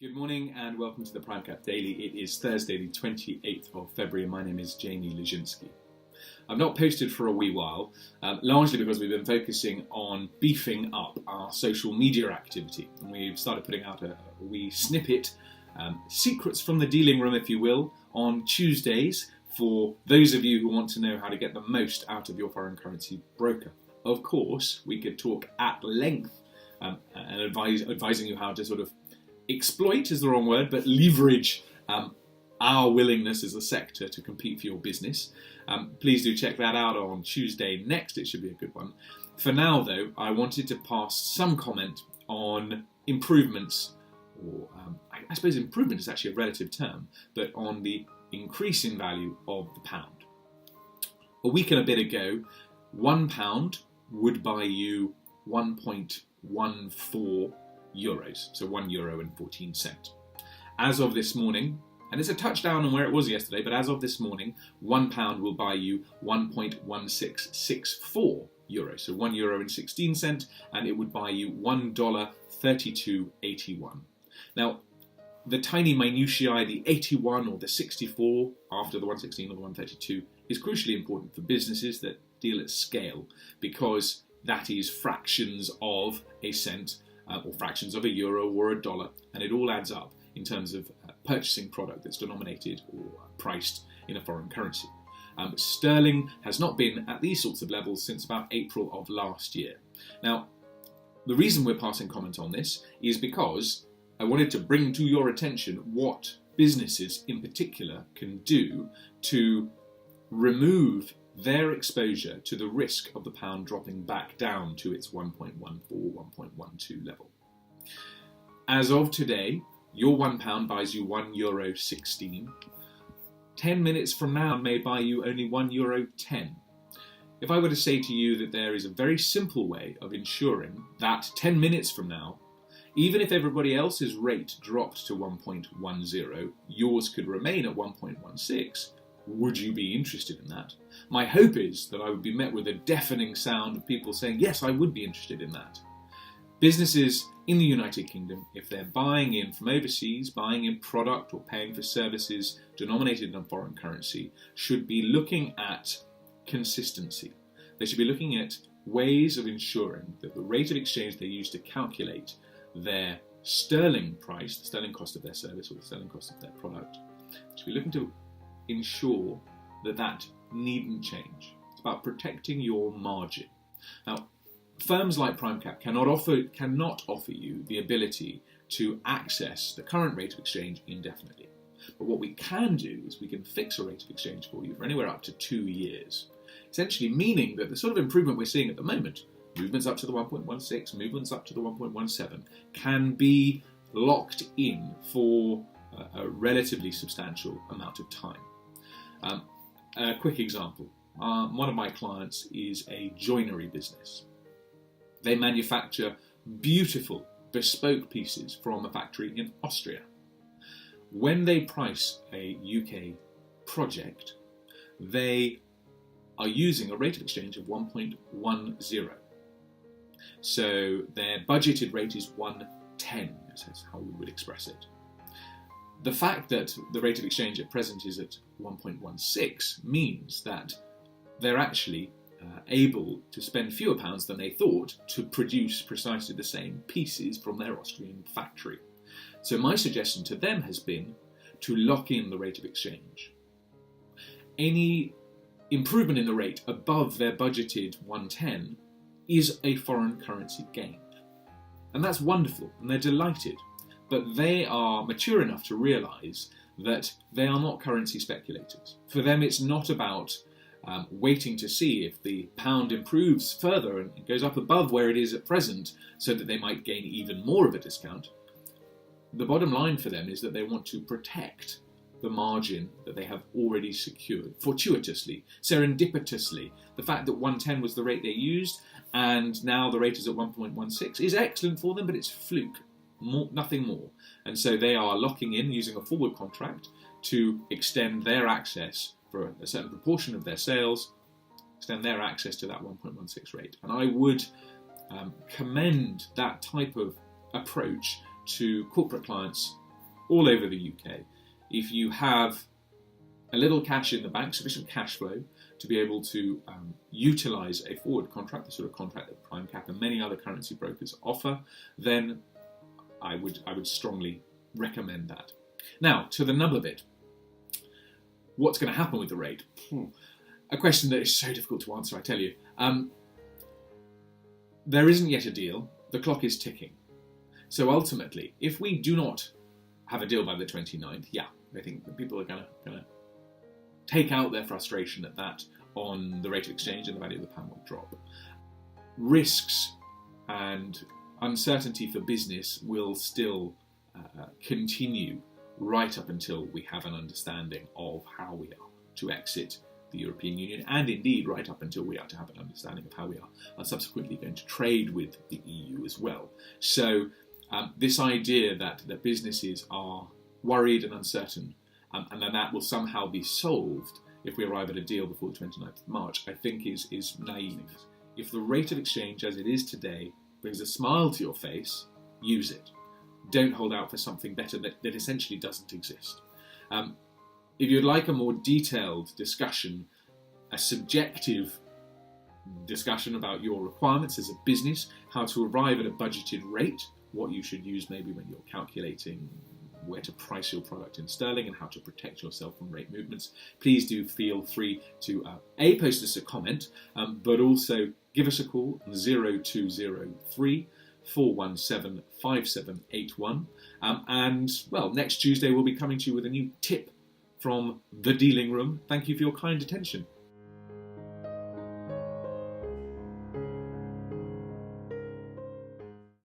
Good morning and welcome to the PrimeCap Daily. It is Thursday the 28th of February and my name is Jamie Leszczynski. I've not posted for a wee while, largely because we've been focusing on beefing up our social media activity. And we've started putting out a wee snippet, secrets from the dealing room if you will, on Tuesdays for those of you who want to know how to get the most out of your foreign currency broker. Of course, we could talk at length and advising you how to sort of exploit is the wrong word, but leverage our willingness as a sector to compete for your business. Please do check that out on Tuesday next. It should be a good one. For now, though, I wanted to pass some comment on improvements, or I suppose improvement is actually a relative term, but on the increase in value of the pound. A week and a bit ago, £1 would buy you 1.14 euros, so €1.14. As of this morning, and it's a touchdown on where it was yesterday, but as of this morning, £1 will buy you 1.1664 euros, so €1.16, and it would buy you $1.3281. Now, the tiny minutiae, the 81 or the 64 after the 116 or the 132, is crucially important for businesses that deal at scale, because that is fractions of a cent or fractions of a euro or a dollar, and it all adds up in terms of purchasing product that's denominated or priced in a foreign currency. Sterling has not been at these sorts of levels since about April of last year. Now, the reason we're passing comment on this is because I wanted to bring to your attention what businesses in particular can do to remove their exposure to the risk of the pound dropping back down to its 1.14, 1.12 level. As of today, your £1 buys you €1.16. 10 minutes from now may buy you only €1.10. If I were to say to you that there is a very simple way of ensuring that 10 minutes from now, even if everybody else's rate dropped to 1.10, yours could remain at 1.16, would you be interested in that? My hope is that I would be met with a deafening sound of people saying, yes, I would be interested in that. Businesses in the United Kingdom, if they're buying in from overseas, buying in product or paying for services denominated in foreign currency, should be looking at consistency. They should be looking at ways of ensuring that the rate of exchange they use to calculate their sterling price, the sterling cost of their service or the sterling cost of their product, should be looking to ensure that that needn't change. It's about protecting your margin. Now, firms like PrimeCap cannot offer you the ability to access the current rate of exchange indefinitely. But what we can do is we can fix a rate of exchange for you for anywhere up to 2 years. Essentially meaning that the sort of improvement we're seeing at the moment, movements up to the 1.16, movements up to the 1.17, can be locked in for a relatively substantial amount of time. A quick example. One of my clients is a joinery business. They manufacture beautiful, bespoke pieces from a factory in Austria. When they price a UK project, they are using a rate of exchange of 1.10. So their budgeted rate is 110, that's how we would express it. The fact that the rate of exchange at present is at 1.16 means that they're actually able to spend fewer pounds than they thought to produce precisely the same pieces from their Austrian factory. So my suggestion to them has been to lock in the rate of exchange. Any improvement in the rate above their budgeted 110 is a foreign currency gain. And that's wonderful, and they're delighted. But they are mature enough to realise that they are not currency speculators. For them, it's not about waiting to see if the pound improves further and goes up above where it is at present so that they might gain even more of a discount. The bottom line for them is that they want to protect the margin that they have already secured, fortuitously, serendipitously. The fact that 110 was the rate they used and now the rate is at 1.16 is excellent for them, but it's fluke. Nothing more. And so they are locking in using a forward contract to extend their access for a certain proportion of their sales, extend their access to that 1.16 rate. And I would commend that type of approach to corporate clients all over the UK. If you have a little cash in the bank, sufficient cash flow to be able to utilise a forward contract, the sort of contract that PrimeCap and many other currency brokers offer, then I would strongly recommend that. Now, to the nub of it, what's going to happen with the rate? A question that is so difficult to answer, I tell you. There isn't yet a deal. The clock is ticking. So ultimately, if we do not have a deal by the 29th, I think that people are going to take out their frustration at that on the rate of exchange, and the value of the pound will drop. Risks and uncertainty for business will still continue right up until we have an understanding of how we are to exit the European Union, and indeed right up until we are to have an understanding of how we are subsequently going to trade with the EU as well. So this idea that businesses are worried and uncertain, and then that will somehow be solved if we arrive at a deal before the 29th of March, I think is naive. If the rate of exchange as it is today brings a smile to your face, use it. Don't hold out for something better that essentially doesn't exist. If you'd like a more detailed discussion, a subjective discussion about your requirements as a business, how to arrive at a budgeted rate, what you should use maybe when you're calculating where to price your product in sterling and how to protect yourself from rate movements, please do feel free to post us a comment, but also give us a call on 0203 417 5781. And, well, next Tuesday we'll be coming to you with a new tip from the dealing room. Thank you for your kind attention.